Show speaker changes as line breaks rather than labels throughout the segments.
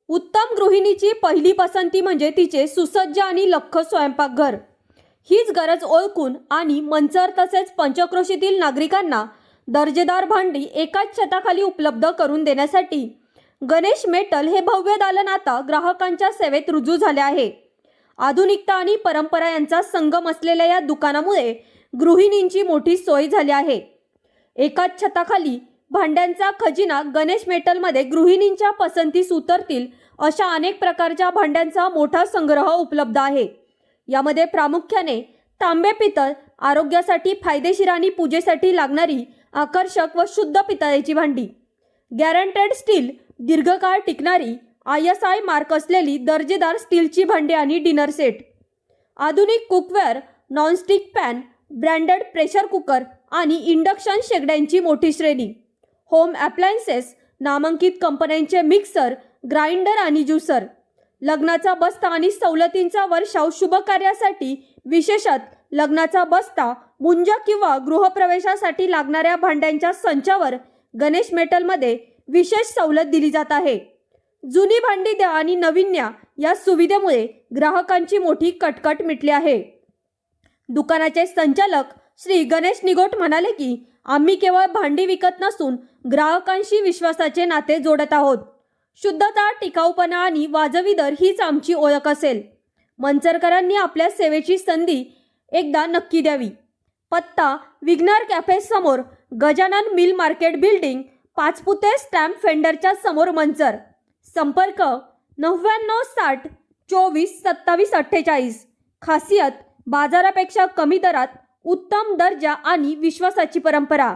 उत्तम गृहिणीची पहिली पसंती म्हणजे तिचे सुसज्ज आणि लख्ख स्वयंपाकघर. हीच गरज ओळखून आणि मंचर तसेच पंचक्रोशीतील नागरिकांना दर्जेदार भांडी एकाच छताखाली उपलब्ध करून देण्यासाठी गणेश मेटल हे भव्य दालन आता ग्राहकांच्या सेवेत रुजू झाले आहे. आधुनिकता आणि परंपरा यांचा संगम असलेल्या या दुकानामुळे गृहिणींची मोठी सोय झाली आहे. एकाच छताखाली भांड्यांचा खजिना गणेश मेटलमध्ये गृहिणींच्या पसंतीस उतरतील अशा अनेक प्रकारच्या भांड्यांचा मोठा संग्रह उपलब्ध आहे. यामध्ये प्रामुख्याने तांबे पितळ, आरोग्यासाठी फायदेशीर आणि पूजेसाठी लागणारी आकर्षक व शुद्ध पितळेची भांडी, गॅरंटेड स्टील, दीर्घकाळ टिकणारी ISI मार्क असलेली दर्जेदार स्टीलची भांडी आणि डिनर सेट, आधुनिक cookware, nonstick pan, branded pressure cooker आणि इंडक्शन शेगड्यांची मोठी श्रेणी, होम ॲप्लायन्सेस, नामांकित कंपन्यांचे मिक्सर, ग्राइंडर आणि ज्युसर, लग्नाचा बस्ता आणि सवलतींचा वर्षाव शुभ कार्यासाठी, विशेषत लग्नाचा बस्ता, मुंज किंवा गृहप्रवेशासाठी लागणाऱ्या भांड्यांच्या संचावर गणेश मेटलमध्ये विशेष सवलत दिली जात आहे. जुनी भांडी द्या आणि नवीन न्या या सुविधेमुळे ग्राहकांची मोठी कटकट मिटली आहे. दुकानाचे संचालक श्री गणेश निगोट म्हणाले की आम्ही केवळ भांडी विकत नसून ग्राहकांशी विश्वासाचे नाते जोडत आहोत. शुद्धता, टिकाऊपणा आणि वाजवी दर हीच आमची ओळख असेल. मंचरकरांनी आपल्या सेवेची संधी एकदा नक्की द्यावी. पत्ता विग्नर कॅफे समोर, Gajanan mill market building, Pachpute stamp फेंडरच्या समोर, मंचर. संपर्क 9960 24 27 48. खासियत बाजारापेक्षा कमी दरात, उत्तम दर्जा आणि विश्वासाची परंपरा.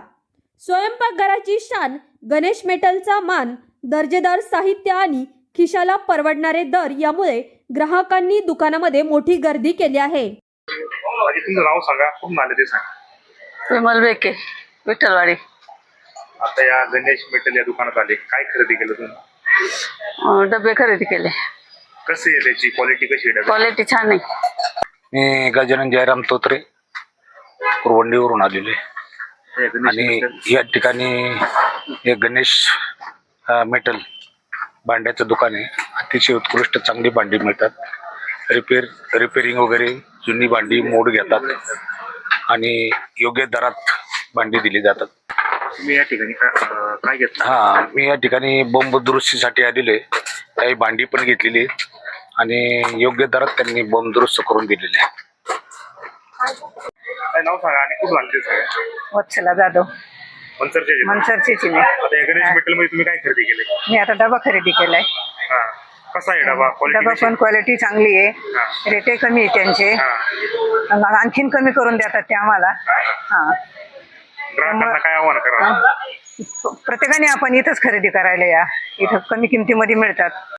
स्वयंपाकघराची शान, गणेश मेटलचा मान, दर्जेदार साहित्य आणि खिशाला परवडणारे दर यामुळे ग्राहकांनी दुकानामध्ये मोठी गर्दी केली आहे.
तुमचं नाव सांगा, कुठून आले ते सांगा.
विमल बेके, विठ्ठलवाडी.
आता या गणेश मेटल या दुकानात आले, काय खरेदी केलं तुम्ही?
डबे खरेदी केले.
कसे आहे त्याची क्वालिटी, कशी आहे?
क्वालिटी छान आहे.
मी गजानन जयराम तोत्रे, पुरवंडीवरून आलेलो आहे आणि या ठिकाणी हे गणेश मेटल भांड्याचं दुकान आहे. अतिशय उत्कृष्ट चांगली भांडी मिळतात. रिपेरिंग वगैरे, जुनी भांडी मोड घेतात आणि योग्य दरात भांडी दिली जातात.
तुम्ही या ठिकाणी काय घेतलं?
हां, मी या ठिकाणी बॉम्ब दुरुस्तीसाठी आलेलो आहे. काही भांडी पण घेतलेली आणि योग्य दरात त्यांनी बॉम्ब दुरुस्त करून दिलेले आहे.
काय नाव सांगा आणि कुठून आले ते सांगा.
वत्सला जाधव,
मंचरचे.
मी.
आता या गणेश मेटल मध्ये तुम्ही काय खरेदी केले?
मी आता डबा खरेदी केलाय.
हा, कसा आहे डबा?
डबा पण क्वालिटी चांगली आहे, रेटे कमी आहे त्यांचे, आणखीन कमी करून देतात ते आम्हाला. हा,
ग्राहकांना काय आव्हान करा?
प्रत्येकाने आपण इथंच खरेदी करायला या, इथं कमी किमतीमध्ये मिळतात.